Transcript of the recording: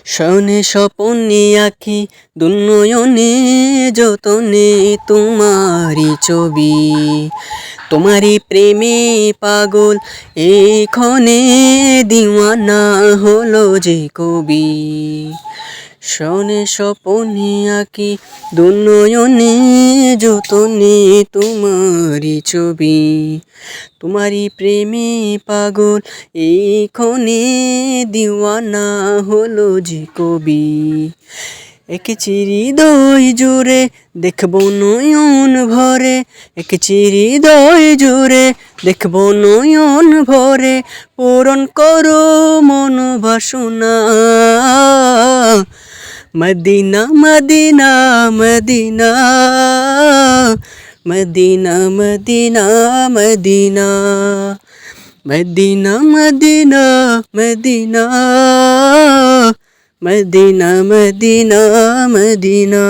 শয়নে স্বপনে আঁকি দুনয়নে যতনে তোমারি ছবি, তোমারি প্রেমে পাগল এই ক্ষণে দিওয়ানা হলো যে কবি। শয়নে স্বপনে আঁকি দুনয়নে যতনে তোমারি ছবি, তোমারি প্রেমে পাগল এই ক্ষণে দিওয়ানা হলো যে কবি। এঁকেছি হৃদয় জুড়ে দেখবো নয়ন ভরে, এঁকেছি হৃদয় জুড়ে দেখবো নয়ন ভরে, পূরণ করো মন বাসনা। মদিনা মদিনা মদিনা মদিনা মদিনা মদিনা মদিনা মদিনা মদিনা মদিনা মদিনা মদিনা।